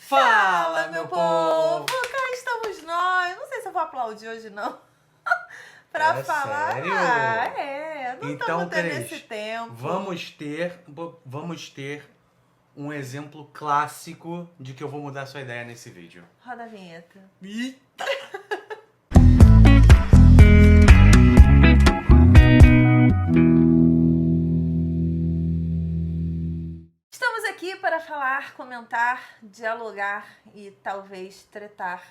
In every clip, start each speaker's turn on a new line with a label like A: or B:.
A: Fala, meu povo! Cá estamos nós. Não sei se eu vou aplaudir hoje, não. Pra falar.
B: Sério?
A: Não
B: então,
A: estamos tendo
B: Cris,
A: esse tempo.
B: vamos ter um exemplo clássico de que eu vou mudar sua ideia nesse vídeo.
A: Roda a vinheta.
B: Eita!
A: Estamos aqui para falar, comentar, dialogar e talvez tretar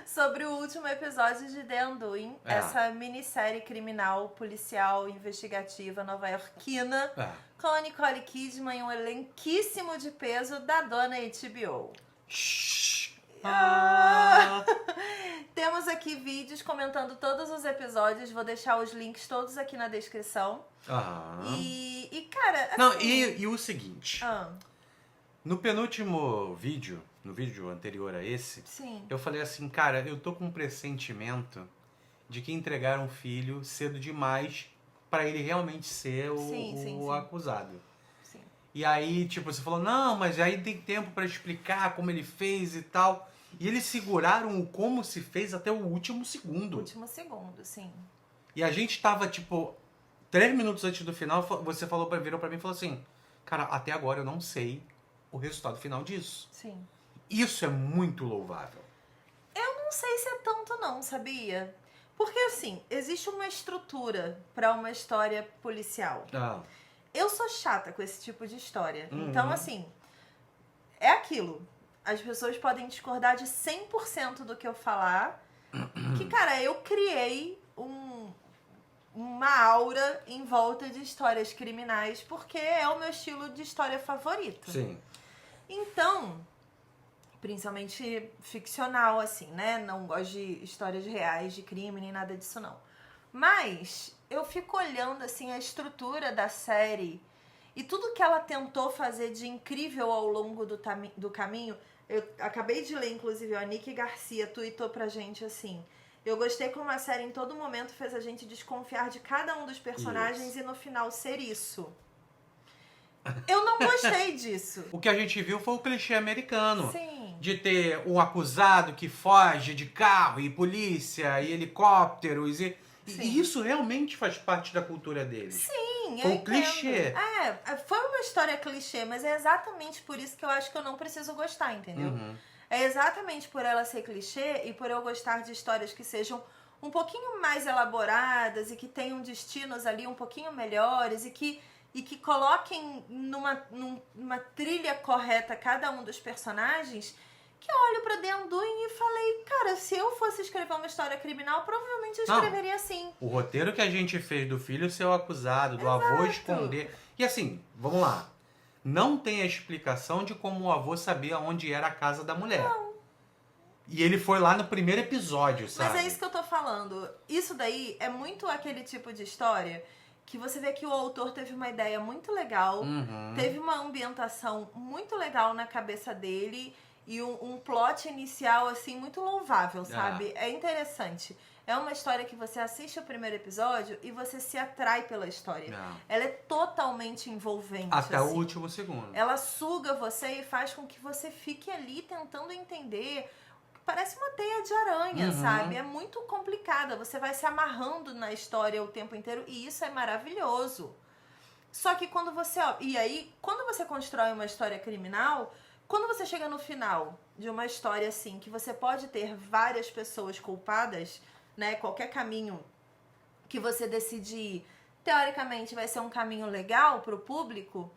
A: sobre o último episódio de The Undoing, essa minissérie criminal, policial, investigativa, nova-iorquina, com a Nicole Kidman e um elenquíssimo de peso da dona HBO. Temos aqui vídeos comentando todos os episódios, vou deixar os links todos aqui na descrição. E cara, assim...
B: Não, e o seguinte, no penúltimo vídeo, no vídeo anterior a esse,
A: Sim.
B: eu falei assim, cara, eu tô com um pressentimento de que entregaram o filho cedo demais pra ele realmente ser o acusado.
A: Sim.
B: E aí, tipo, você falou, não, mas aí tem tempo pra explicar como ele fez e tal. E eles seguraram o como se fez até o último segundo.
A: Último segundo, sim.
B: E a gente tava, tipo, 3 minutos antes do final, você virou pra mim e falou assim, cara, até agora eu não sei o resultado final disso.
A: Sim.
B: Isso é muito louvável.
A: Eu não sei se é tanto não, sabia? Porque, assim, existe uma estrutura pra uma história policial. Eu sou chata com esse tipo de história. Então, assim, é aquilo. As pessoas podem discordar de 100% do que eu falar. Que, cara, eu criei uma aura em volta de histórias criminais porque é o meu estilo de história favorito.
B: Sim.
A: Então, principalmente ficcional, assim, né? Não gosto de histórias reais de crime nem nada disso, não. Mas eu fico olhando, assim, a estrutura da série e tudo que ela tentou fazer de incrível ao longo do caminho. Eu acabei de ler, inclusive, a Nick Garcia tweetou pra gente assim: eu gostei como a série em todo momento fez a gente desconfiar de cada um dos personagens e no final ser isso. Eu não gostei disso.
B: O que a gente viu foi o clichê americano.
A: Sim.
B: De ter um acusado que foge de carro e polícia e helicópteros e isso realmente faz parte da cultura deles.
A: Sim,
B: foi
A: eu
B: um clichê.
A: Foi uma história clichê, mas é exatamente por isso que eu acho que eu não preciso gostar, entendeu? É exatamente por ela ser clichê e por eu gostar de histórias que sejam um pouquinho mais elaboradas e que tenham destinos ali um pouquinho melhores e que coloquem numa trilha correta cada um dos personagens, que eu olho pra The Undoing e falei, cara, se eu fosse escrever uma história criminal, provavelmente eu escreveria assim.
B: O roteiro que a gente fez do filho ser o acusado, do avô esconder... E assim, vamos lá. Não tem a explicação de como o avô sabia onde era a casa da mulher.
A: Não.
B: E ele foi lá no primeiro episódio, sabe?
A: Mas é isso que eu tô falando. Isso daí é muito aquele tipo de história que você vê que o autor teve uma ideia muito legal, teve uma ambientação muito legal na cabeça dele e um plot inicial, assim, muito louvável, sabe? É interessante. É uma história que você assiste o primeiro episódio e você se atrai pela história. Ela é totalmente envolvente.
B: Até
A: assim.
B: o último segundo.
A: Ela suga você e faz com que você fique ali tentando entender. Parece uma teia de aranha, sabe? É muito complicada. Você vai se amarrando na história o tempo inteiro e isso é maravilhoso. Só que quando você... E aí, quando você constrói uma história criminal, quando você chega no final de uma história assim, que você pode ter várias pessoas culpadas, né? Qualquer caminho que você decidir, teoricamente, vai ser um caminho legal pro público,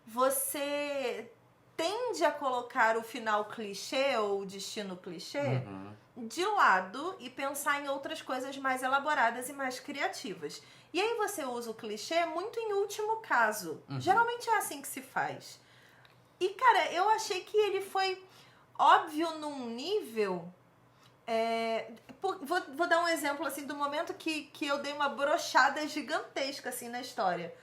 A: você tende a colocar o final clichê ou o destino clichê de lado e pensar em outras coisas mais elaboradas e mais criativas. E aí você usa o clichê muito em último caso. Geralmente é assim que se faz. E, cara, eu achei que ele foi óbvio num nível... Vou dar um exemplo, assim, do momento que eu dei uma brochada gigantesca, assim, na história.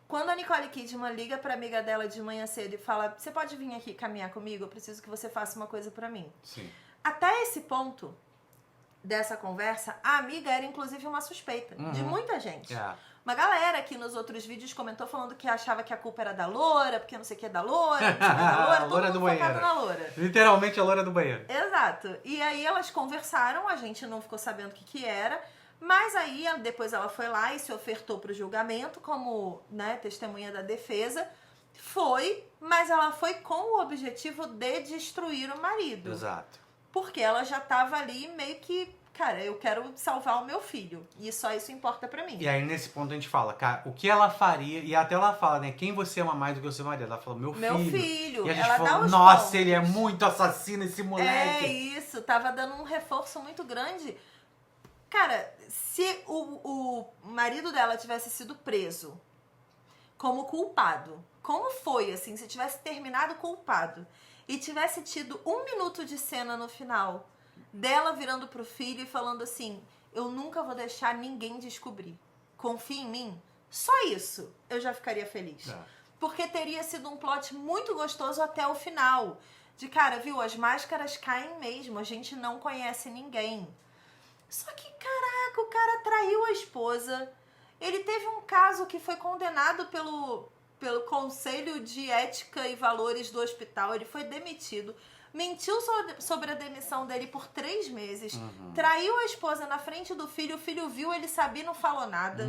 A: Quando a Nicole Kidman liga pra amiga dela de manhã cedo e fala, você pode vir aqui caminhar comigo? Eu preciso que você faça uma coisa pra mim.
B: Sim.
A: Até esse ponto dessa conversa, a amiga era inclusive uma suspeita de muita gente. Uma galera aqui nos outros vídeos comentou falando que achava que a culpa era da loura, porque não sei o que é da loura, não sei o que é da loura, todo mundo focado na loura.
B: Literalmente a loura do banheiro.
A: Exato. E aí elas conversaram, a gente não ficou sabendo o que era, mas aí depois ela foi lá e se ofertou para o julgamento como, né, testemunha da defesa. Mas ela foi com o objetivo de destruir o marido.
B: Exato.
A: Porque ela já tava ali meio que, cara, eu quero salvar o meu filho. E só isso importa pra mim.
B: E aí, nesse ponto, a gente fala, cara, o que ela faria... E até ela fala, né? Quem você ama mais do que o seu marido? Ela falou, meu filho.
A: Meu filho.
B: E a gente
A: ela
B: falou,
A: dá os
B: nossa,
A: pontos.
B: ele é muito assassino, esse moleque.
A: É isso. Tava dando um reforço muito grande. Cara, se o marido dela tivesse sido preso como culpado, como foi, assim, se tivesse terminado culpado e tivesse tido 1 minuto de cena no final dela virando pro filho e falando assim, eu nunca vou deixar ninguém descobrir, confia em mim, só isso eu já ficaria feliz. Porque teria sido um plot muito gostoso até o final, de cara, viu, as máscaras caem mesmo, a gente não conhece ninguém. Só que, caraca, o cara traiu a esposa, ele teve um caso que foi condenado pelo Conselho de Ética e Valores do hospital, ele foi demitido, mentiu sobre a demissão dele por 3 meses, traiu a esposa na frente do filho, o filho viu, ele sabia e não falou nada.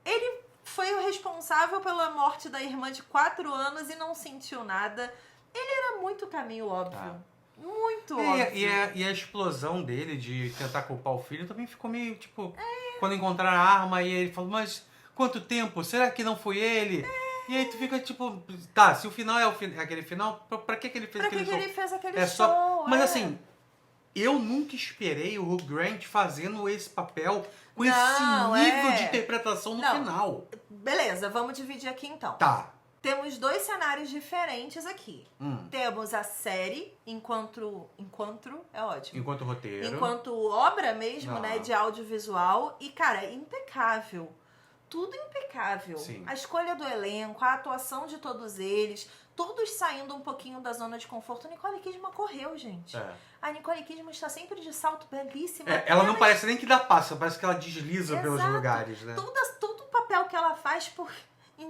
A: Ele foi o responsável pela morte da irmã de 4 anos e não sentiu nada. Ele era muito caminho óbvio. Muito óbvio.
B: E a explosão dele de tentar culpar o filho também ficou meio, tipo... Quando encontraram a arma e ele falou, mas quanto tempo? Será que não foi ele? E aí tu fica tipo, tá, se o final é aquele final, pra que ele fez aquele show?
A: Pra que ele fez aquele show?
B: Mas assim, eu nunca esperei o Hugh Grant fazendo esse papel com esse nível de interpretação no final.
A: Beleza, vamos dividir aqui então.
B: Tá.
A: Temos 2 cenários diferentes aqui. Temos a série, enquanto é ótimo.
B: Enquanto roteiro.
A: Enquanto obra mesmo, né, de audiovisual. E, cara, impecável. Tudo impecável.
B: Sim.
A: A escolha do elenco, a atuação de todos eles, todos saindo um pouquinho da zona de conforto. A Nicole Kidman correu, gente. A Nicole Kidman está sempre de salto, belíssima.
B: Ela não parece nem que dá passo, parece que ela desliza pelos lugares, né?
A: Todo o papel que ela faz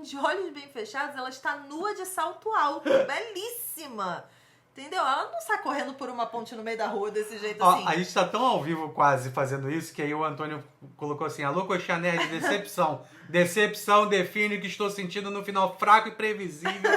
A: de olhos bem fechados, ela está nua de salto alto, belíssima. Entendeu? Ela não sai correndo por uma ponte no meio da rua desse jeito assim.
B: A gente tá tão ao vivo quase fazendo isso que aí o Antônio colocou assim, alô Coxa Nerd, decepção. Decepção define o que estou sentindo no final fraco e previsível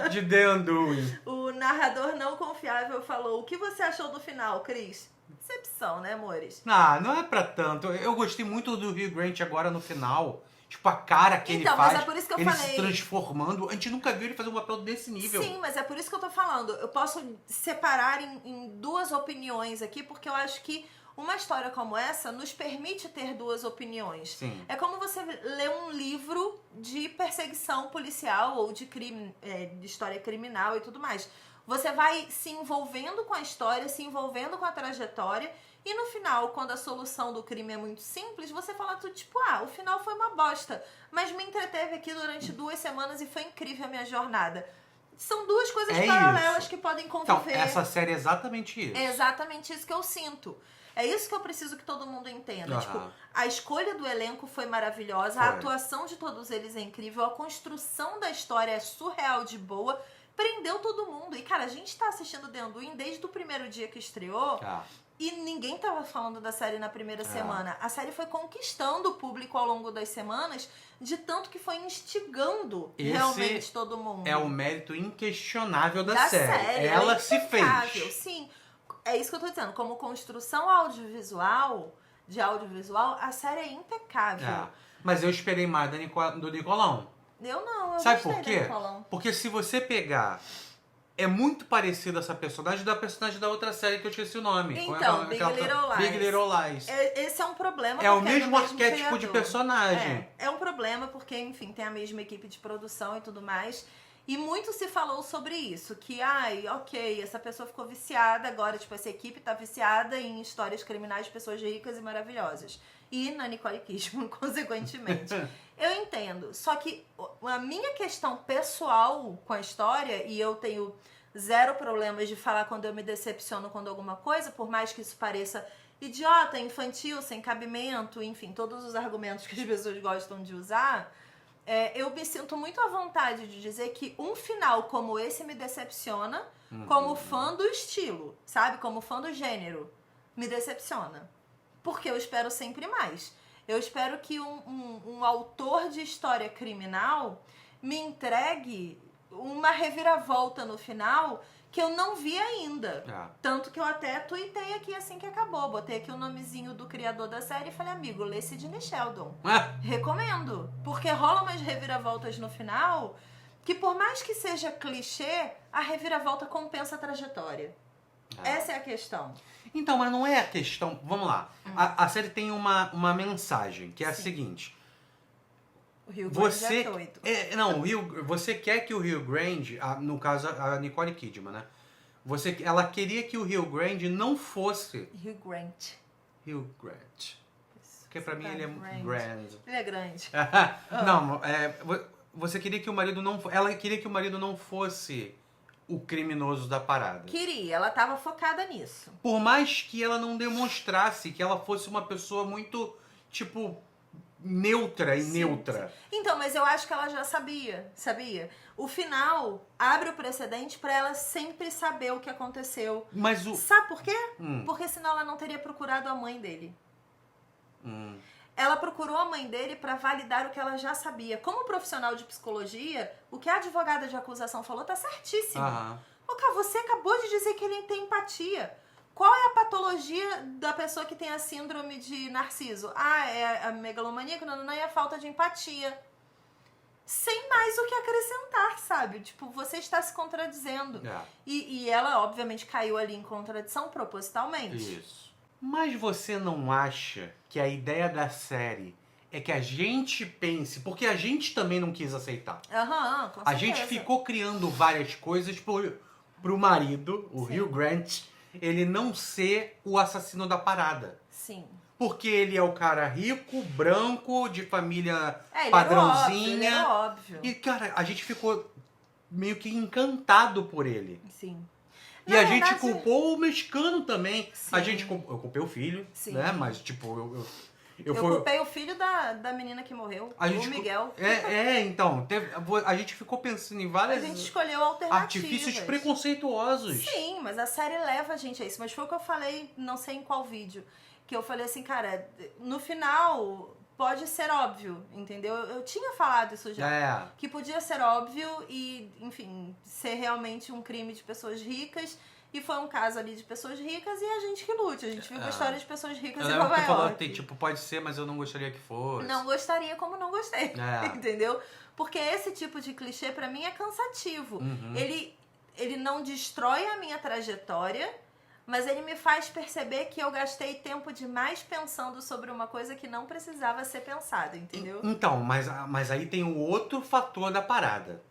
B: de The Undoing.
A: O narrador não confiável falou, o que você achou do final, Cris? Decepção, né, amores?
B: Não é pra tanto. Eu gostei muito do Hugh Grant agora no final. Tipo, a cara que ele faz,
A: mas é por isso que eu
B: ele
A: falei.
B: Se transformando. A gente nunca viu ele fazer um papel desse nível.
A: Sim, mas é por isso que eu tô falando. Eu posso separar em 2 opiniões aqui, porque eu acho que uma história como essa nos permite ter 2 opiniões.
B: Sim.
A: É como você ler um livro de perseguição policial ou de crime, de história criminal e tudo mais. Você vai se envolvendo com a história, se envolvendo com a trajetória. E no final, quando a solução do crime é muito simples, você fala tudo tipo, o final foi uma bosta. Mas me entreteve aqui durante 2 semanas e foi incrível a minha jornada. São 2 coisas paralelas que podem conviver.
B: Então, essa série é exatamente isso.
A: É exatamente isso que eu sinto. É isso que eu preciso que todo mundo entenda. Tipo, a escolha do elenco foi maravilhosa, a atuação de todos eles é incrível, a construção da história é surreal de boa, prendeu todo mundo. E, cara, a gente tá assistindo The Undoing desde o primeiro dia que estreou. E ninguém tava falando da série na primeira semana. A série foi conquistando o público ao longo das semanas, de tanto que foi instigando realmente todo mundo.
B: É o mérito inquestionável da série. Ela se fez.
A: Sim, é isso que eu tô dizendo. Como construção audiovisual, a série é impecável.
B: Mas eu esperei mais do Nicolão.
A: Eu não, eu
B: Sabe
A: gostei
B: por quê?
A: do Nicolão.
B: Porque se você pegar... É muito parecido essa personagem da personagem da outra série que eu esqueci o nome.
A: Então, Big Little Lies.
B: Big Little Lies.
A: Esse é um problema.
B: É o mesmo arquétipo de personagem.
A: É um problema porque, enfim, tem a mesma equipe de produção e tudo mais. E muito se falou sobre isso. Que, essa pessoa ficou viciada agora. Tipo, essa equipe tá viciada em histórias criminais de pessoas ricas e maravilhosas. E na Nicole Kidman, consequentemente. Eu entendo. Só que a minha questão pessoal com a história, e eu tenho zero problemas de falar quando eu me decepciono quando alguma coisa, por mais que isso pareça idiota, infantil, sem cabimento, enfim, todos os argumentos que as pessoas gostam de usar. Eu me sinto muito à vontade de dizer que um final como esse me decepciona, como fã do estilo, sabe? Como fã do gênero, me decepciona. Porque eu espero sempre mais. Eu espero que um autor de história criminal me entregue uma reviravolta no final que eu não vi ainda. Tanto que eu até tuitei aqui assim que acabou. Botei aqui o nomezinho do criador da série e falei, amigo, lê Sidney Sheldon. Recomendo. Porque rola umas reviravoltas no final que, por mais que seja clichê, a reviravolta compensa a trajetória. Essa é a questão.
B: Então, mas não é a questão... Vamos lá. A série tem uma mensagem, que é a seguinte.
A: O Hugh Grant é doido.
B: Você quer que o Hugh Grant, no caso a Nicole Kidman, né? Ela queria que o Hugh Grant não fosse...
A: Hugh Grant.
B: Porque pra mim ele é grand.
A: Ele é grande.
B: Não, você queria que o marido não... Ela queria que o marido não fosse o criminoso da parada.
A: Queria, ela tava focada nisso.
B: Por mais que ela não demonstrasse que ela fosse uma pessoa muito, tipo... neutra e neutra.
A: Então, mas eu acho que ela já sabia? O final abre o precedente pra ela sempre saber o que aconteceu.
B: Mas
A: Sabe por quê? Porque senão ela não teria procurado a mãe dele. Ela procurou a mãe dele pra validar o que ela já sabia. Como profissional de psicologia, o que a advogada de acusação falou tá certíssimo. Ô, cara, você acabou de dizer que ele tem empatia. Qual é a patologia da pessoa que tem a síndrome de Narciso? É a megalomania, não é a falta de empatia. Sem mais o que acrescentar, sabe? Tipo, você está se contradizendo. E ela, obviamente, caiu ali em contradição propositalmente.
B: Isso. Mas você não acha que a ideia da série é que a gente pense... Porque a gente também não quis aceitar.
A: Com certeza.
B: A gente ficou criando várias coisas pro marido, o Hugh Grant... ele não ser o assassino da parada.
A: Sim.
B: Porque ele é o cara rico, branco, de família padrãozinha.
A: Ele é óbvio.
B: E, cara, a gente ficou meio que encantado por ele.
A: Sim.
B: E a gente culpou o mexicano também.
A: Sim.
B: Eu culpei o filho,
A: Sim.
B: né? Mas, tipo, eu
A: culpei o filho da menina que morreu, o Miguel.
B: Então, a gente ficou pensando em várias...
A: A gente escolheu alternativas.
B: Artifícios preconceituosos.
A: Sim, mas a série leva a gente a isso. Mas foi o que eu falei, não sei em qual vídeo, que eu falei assim, cara, no final pode ser óbvio, entendeu? Eu tinha falado isso já. Que podia ser óbvio e, enfim, ser realmente um crime de pessoas ricas. E foi um caso ali de pessoas ricas e a gente que lute. A gente viu a história de pessoas ricas em Nova York.
B: Falou, tipo, pode ser, mas eu não gostaria que fosse.
A: Não gostaria como não gostei, entendeu? Porque esse tipo de clichê pra mim é cansativo. Ele não destrói a minha trajetória, mas ele me faz perceber que eu gastei tempo demais pensando sobre uma coisa que não precisava ser pensada, entendeu?
B: Então, mas aí tem o outro fator da parada.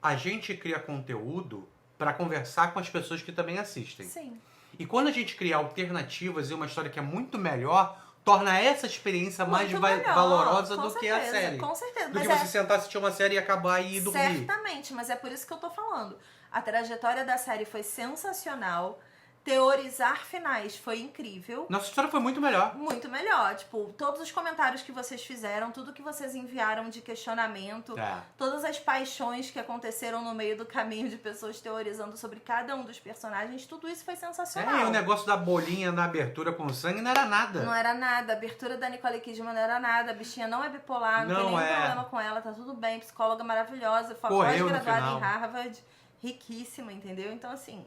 B: A gente cria conteúdo para conversar com as pessoas que também assistem.
A: Sim.
B: E quando a gente cria alternativas e uma história que é muito melhor, torna essa experiência mais valorosa do que a série.
A: Com certeza.
B: Do que você sentar, assistir uma série e acabar e dormir.
A: Certamente, mas é por isso que eu tô falando. A trajetória da série foi sensacional. Teorizar finais foi incrível.
B: Nossa história foi muito melhor.
A: Muito melhor. Tipo, todos os comentários que vocês fizeram, tudo que vocês enviaram de questionamento, todas as paixões que aconteceram no meio do caminho de pessoas teorizando sobre cada um dos personagens, tudo isso foi sensacional.
B: E o negócio da bolinha na abertura com sangue não era nada.
A: Não era nada. A abertura da Nicole Kidman não era nada. A bichinha não é bipolar, não tem nenhum problema com ela, tá tudo bem. Psicóloga maravilhosa, pós-graduada em Harvard, riquíssima, entendeu? Então, assim...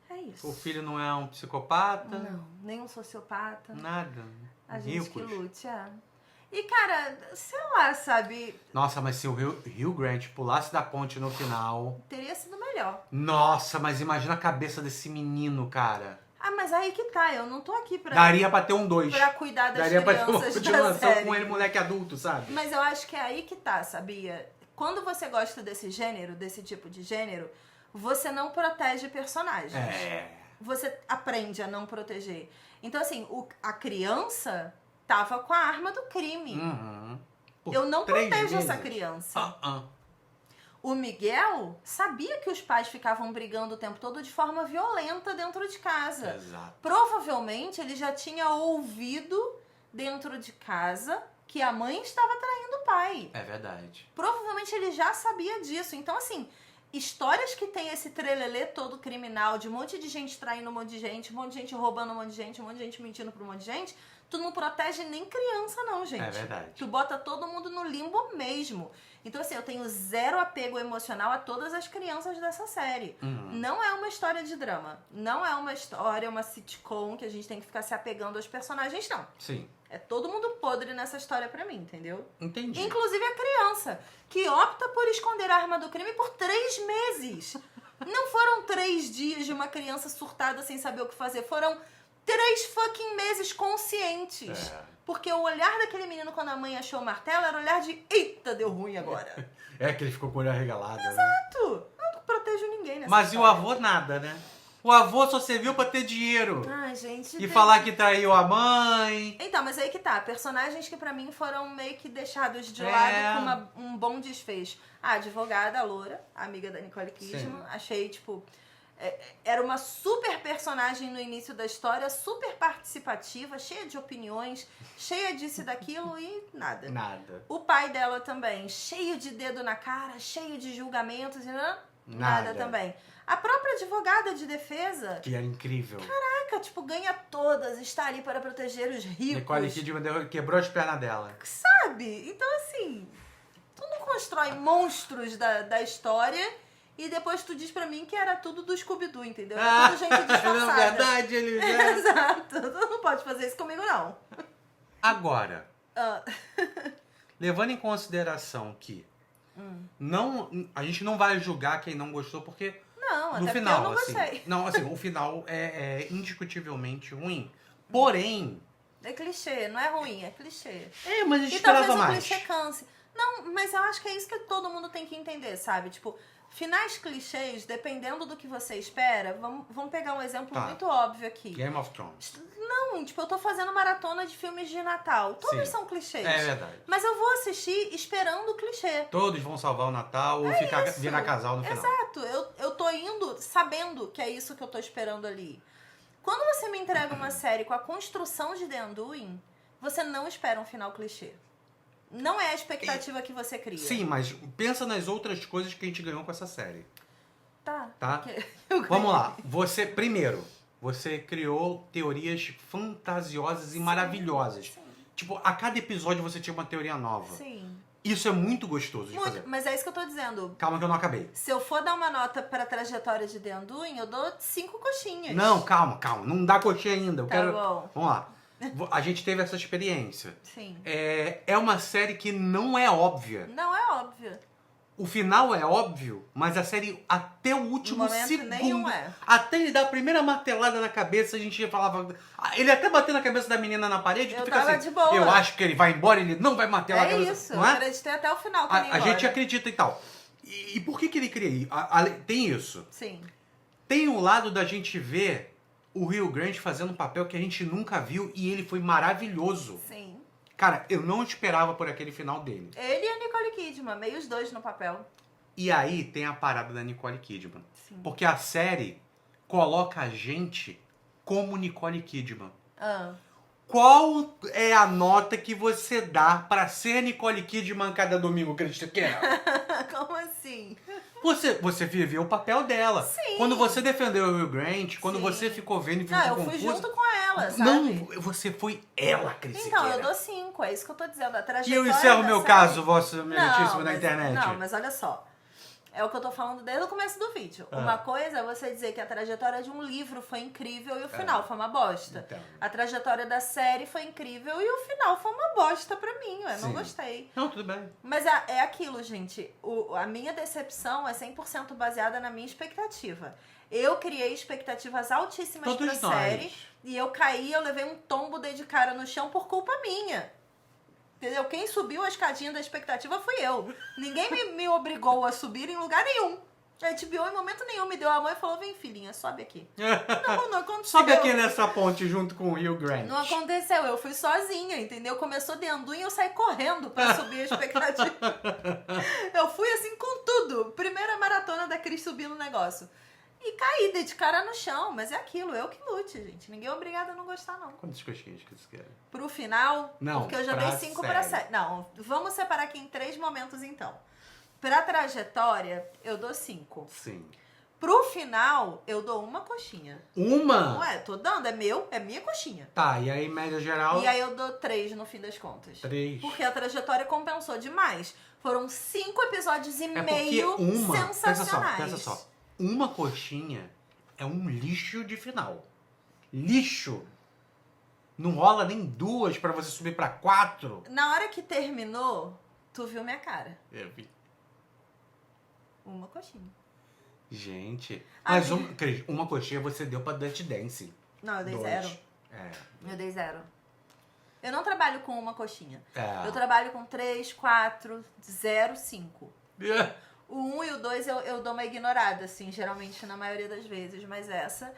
A: é isso.
B: O filho não é um psicopata?
A: Não, nem um sociopata.
B: Nada.
A: A gente que lute, E, cara, sei lá, sabe...
B: Nossa, mas se o Hugh Grant pulasse da ponte no final...
A: teria sido melhor.
B: Nossa, mas imagina a cabeça desse menino, cara.
A: Mas aí que tá, eu não tô aqui pra...
B: daria pra ter um 2.
A: Pra cuidar das
B: daria
A: crianças
B: pra ter uma continuação com ele, moleque adulto, sabe?
A: Mas eu acho que é aí que tá, sabia? Quando você gosta desse gênero, desse tipo de gênero... você não protege personagens. Você aprende a não proteger. Então, assim, a criança tava com a arma do crime. Eu não protejo essa criança. O Miguel sabia que os pais ficavam brigando o tempo todo de forma violenta dentro de casa.
B: Exato.
A: Provavelmente ele já tinha ouvido dentro de casa que a mãe estava traindo o pai.
B: É verdade.
A: Provavelmente ele já sabia disso. Então, assim, histórias que tem esse trelelê todo criminal, de um monte de gente traindo um monte de gente roubando um monte de gente mentindo pra um monte de gente, tu não protege nem criança não, gente.
B: É verdade.
A: Tu bota todo mundo no limbo mesmo. Então, assim, eu tenho zero apego emocional a todas as crianças dessa série. Não é uma história de drama. Não é uma história, uma sitcom que a gente tem que ficar se apegando aos personagens, não.
B: Sim.
A: É todo mundo podre nessa história pra mim, entendeu?
B: Entendi.
A: Inclusive a criança, que opta por esconder a arma do crime por 3 meses. Não foram 3 dias de uma criança surtada sem saber o que fazer. Foram 3 fucking meses conscientes. Porque o olhar daquele menino quando a mãe achou o martelo era o olhar de eita, deu ruim agora.
B: É que ele ficou com o olho arregalado. Né?
A: Exato. Não protejo ninguém nessa
B: Mas
A: história.
B: e o avô nada, né? O avô só serviu pra ter dinheiro.
A: Ai, gente.
B: E falar que traiu a mãe.
A: Então, mas aí que tá. Personagens que pra mim foram meio que deixados de lado com um bom desfecho. A advogada, a loura, amiga da Nicole Kidman. Achei, tipo... Era uma super personagem no início da história, super participativa, cheia de opiniões, cheia disso e daquilo e nada.
B: Nada.
A: O pai dela também, cheio de dedo na cara, cheio de julgamentos e nada também. A própria advogada de defesa...
B: Que era incrível.
A: Caraca, tipo, ganha todas, está ali para proteger os ricos.
B: Nicole Kidman quebrou as pernas dela.
A: Sabe? Então, assim, tu não constrói monstros da história e depois tu diz pra mim que era tudo do Scooby-Doo, entendeu? Era tudo gente disfarçada.
B: Na verdade, ele...
A: Exato. Tu não pode fazer isso comigo, não.
B: Agora, levando em consideração que a gente não vai julgar quem não gostou, porque...
A: Não, até
B: no final,
A: porque eu não gostei.
B: Não, assim, o final é indiscutivelmente ruim. Porém...
A: É clichê, não é ruim, é clichê.
B: Mas a gente
A: E talvez
B: esperava
A: o
B: mais.
A: clichê canse. Não, mas eu acho que é isso que todo mundo tem que entender, sabe? Tipo, finais clichês, dependendo do que você espera, vamos pegar um exemplo muito óbvio aqui.
B: Game of Thrones.
A: Não, tipo, eu tô fazendo maratona de filmes de Natal. Todos são clichês.
B: É verdade.
A: Mas eu vou assistir esperando o clichê.
B: Todos vão salvar o Natal ou virar casal no final.
A: Exato. Eu tô indo sabendo que é isso que eu tô esperando ali. Quando você me entrega uma série com a construção de The Undoing, você não espera um final clichê. Não é a expectativa que você cria.
B: Sim, mas pensa nas outras coisas que a gente ganhou com essa série.
A: Tá.
B: Vamos lá. Você criou teorias fantasiosas e maravilhosas.
A: Sim.
B: Tipo, a cada episódio você tinha uma teoria nova.
A: Sim.
B: Isso é muito gostoso de fazer.
A: Mas é isso que eu tô dizendo.
B: Calma que eu não acabei.
A: Se eu for dar uma nota pra trajetória de The Undoing, eu dou 5 coxinhas.
B: Não, calma. Não dá coxinha ainda.
A: Bom.
B: Vamos lá. A gente teve essa experiência.
A: Sim.
B: É uma série que não é óbvia.
A: Não é óbvio.
B: O final é óbvio, mas a série até o último segundo,
A: nenhum é.
B: até ele dar a primeira martelada na cabeça, a gente falava... Ele até bateu na cabeça da menina na parede,
A: Eu
B: tu fica
A: tava
B: assim,
A: de boa.
B: eu acho que ele vai embora, ele não vai martelar a cabeça.
A: Isso,
B: não
A: eu
B: é?
A: acreditei até o final que ele ia
B: A gente
A: embora.
B: acredita e tal. E por que ele queria ir? Tem isso.
A: Sim.
B: Tem o lado da gente ver o Rio Grande fazendo um papel que a gente nunca viu e ele foi maravilhoso.
A: Sim.
B: Cara, eu não esperava por aquele final dele.
A: Ele e a Nicole Kidman, meio os dois no papel.
B: E aí tem a parada da Nicole Kidman.
A: Sim.
B: Porque a série coloca a gente como Nicole Kidman. Qual é a nota que você dá pra ser Nicole Kidman cada domingo, Cristian?
A: Como assim?
B: Você viveu o papel dela.
A: Sim.
B: Quando você defendeu o Hugh Grant, quando
A: Sim.
B: você ficou vendo e ficou
A: Não, eu
B: confusa...
A: fui junto com ela, sabe?
B: Não, você foi ela, Cristian.
A: Então, eu dou 5, é isso que eu tô dizendo. A
B: E
A: trajetória
B: eu encerro
A: da
B: meu
A: série...
B: caso, vosso meritíssimo, na internet.
A: Não, mas olha só. É o que eu tô falando desde o começo do vídeo. Uma coisa é você dizer que a trajetória de um livro foi incrível e o final foi uma bosta.
B: Então.
A: A trajetória da série foi incrível e o final foi uma bosta pra mim. Eu não
B: Sim.
A: gostei.
B: Não, tudo bem.
A: Mas é aquilo, gente. A minha decepção é 100% baseada na minha expectativa. Eu criei expectativas altíssimas
B: Todos
A: pra
B: nós.
A: série e eu caí, eu levei um tombo de cara no chão por culpa minha. Entendeu? Quem subiu a escadinha da expectativa fui eu. Ninguém me obrigou a subir em lugar nenhum. A HBO em momento nenhum me deu a mão e falou, vem filhinha, sobe aqui. Não aconteceu.
B: Sobe aqui nessa ponte junto com o Hugh Grant.
A: Não aconteceu, eu fui sozinha, entendeu? Começou de anduinha e eu saí correndo pra subir a expectativa. Eu fui assim com tudo. Primeira maratona da Cris subindo o negócio. E caí, dei de cara no chão, mas é aquilo, eu que lute, gente. Ninguém é obrigado a não gostar, não.
B: Quantas coxinhas que você quer?
A: Pro final,
B: Não,
A: porque eu já
B: pra
A: dei 5
B: série.
A: pra 7. Não, vamos separar aqui em 3 momentos, então. Pra trajetória, eu dou 5.
B: Sim.
A: Pro final, eu dou uma coxinha.
B: Uma?
A: Ué, tô dando, é minha coxinha.
B: Tá, e aí, média geral?
A: E aí eu dou 3 no fim das contas.
B: 3.
A: Porque a trajetória compensou demais. Foram 5 episódios e
B: É porque
A: meio sensacionais.
B: pensa só. Uma coxinha é um lixo de final. Lixo. Não rola nem 2 pra você subir pra 4.
A: Na hora que terminou, tu viu minha cara.
B: Eu vi.
A: Uma coxinha.
B: Gente.
A: Ah,
B: Mas, Cris, uma coxinha você deu pra Dutch Dance.
A: Não, eu dei
B: 2.
A: 0.
B: É.
A: Eu dei 0. Eu não trabalho com uma coxinha.
B: É.
A: Eu trabalho com 3, 4, 0, 5. O 1 e o 2 eu dou uma ignorada, assim, geralmente na maioria das vezes. Mas essa,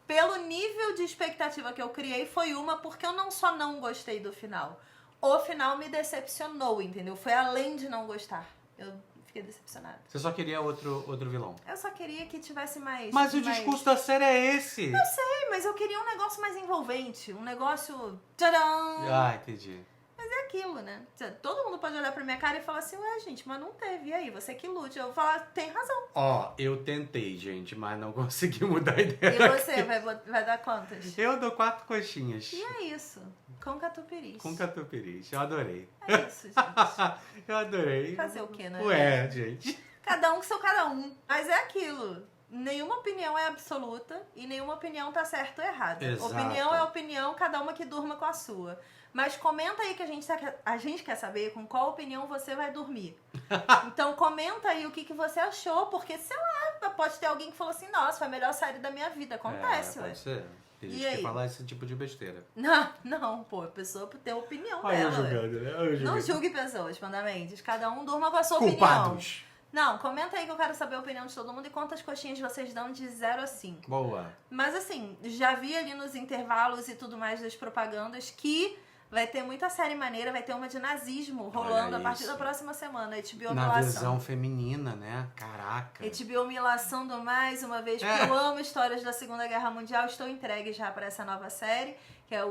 A: pelo nível de expectativa que eu criei, foi uma porque eu não só não gostei do final. O final me decepcionou, entendeu? Foi além de não gostar. Eu fiquei decepcionada.
B: Você só queria outro vilão.
A: Eu só queria que tivesse mais...
B: Mas o
A: mais...
B: discurso da série é esse.
A: Eu sei, mas eu queria um negócio mais envolvente. Um negócio... Tcharam!
B: Ah, entendi.
A: É aquilo, né? Todo mundo pode olhar pra minha cara e falar assim, ué, gente, mas não teve. E aí, você que lute. Eu vou falar, tem razão.
B: Ó, eu tentei, gente, mas não consegui mudar a ideia.
A: E você, vai dar quantas?
B: Eu dou 4 coxinhas.
A: E é isso. Com catupiry.
B: Com catupiry. Eu adorei.
A: É isso, gente.
B: Eu adorei.
A: Fazer o quê, né?
B: Ué, gente.
A: Cada um com seu cada um. Mas é aquilo. Nenhuma opinião é absoluta e nenhuma opinião tá certa ou errada.
B: Exato.
A: Opinião é opinião, cada uma que durma com a sua. Mas comenta aí que a gente quer saber com qual opinião você vai dormir. Então comenta aí o que você achou, porque, sei lá, pode ter alguém que falou assim, nossa, foi a melhor série da minha vida. Acontece, ué.
B: Pode ser. Tem
A: E
B: gente que
A: aí?
B: fala esse tipo de besteira.
A: Não, pô, a pessoa tem a opinião
B: Olha eu
A: dela. ué.
B: julgando, né? Eu
A: Não
B: julgando.
A: julgue pessoas, fundamentos. Cada um durma com a sua opinião.
B: Culpados.
A: Não, comenta aí que eu quero saber a opinião de todo mundo e quantas coxinhas vocês dão de 0 a 5.
B: Boa.
A: Mas assim, já vi ali nos intervalos e tudo mais das propagandas que vai ter muita série maneira, vai ter uma de nazismo rolando
B: Olha
A: a partir
B: isso.
A: da próxima semana. HBO
B: Na
A: me
B: versão
A: laçando.
B: feminina, né? Caraca.
A: HBO me laçando mais uma vez, porque eu amo histórias da Segunda Guerra Mundial. Estou entregue já para essa nova série, que é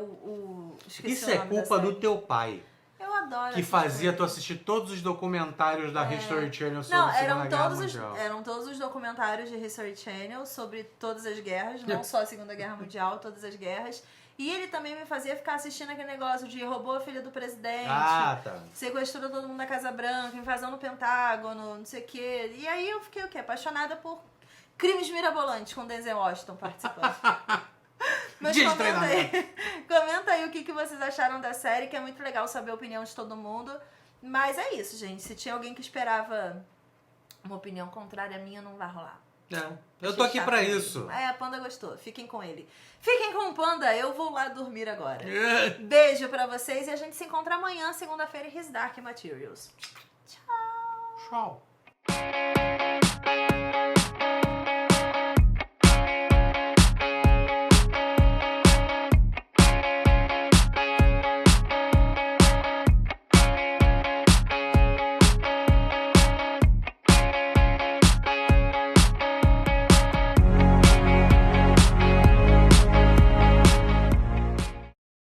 A: esqueci
B: Isso
A: o
B: é
A: nome da
B: culpa
A: série.
B: do teu pai,
A: Eu adoro
B: que
A: essas
B: fazia tu
A: coisas.
B: assistir todos os documentários da History Channel sobre
A: Não,
B: a Segunda Guerra Mundial.
A: eram todos os documentários de History Channel sobre todas as guerras, não só a Segunda Guerra Mundial, todas as guerras. E ele também me fazia ficar assistindo aquele negócio de roubou a filha do presidente,
B: Ah, tá.
A: sequestrou todo mundo da Casa Branca, invasão no Pentágono, não sei o quê. E aí eu fiquei o quê? Apaixonada por crimes mirabolantes com Denzel Washington participando. Mas
B: Dia de
A: comenta aí o que vocês acharam da série, que é muito legal saber a opinião de todo mundo. Mas é isso, gente. Se tinha alguém que esperava uma opinião contrária à minha, não vai rolar.
B: Eu tô aqui
A: Chato
B: pra
A: mesmo.
B: isso.
A: É, a Panda gostou. Fiquem com ele. Fiquem com o Panda, eu vou lá dormir agora. Beijo pra vocês e a gente se encontra amanhã, segunda-feira, em His Dark Materials. Tchau!
B: Tchau.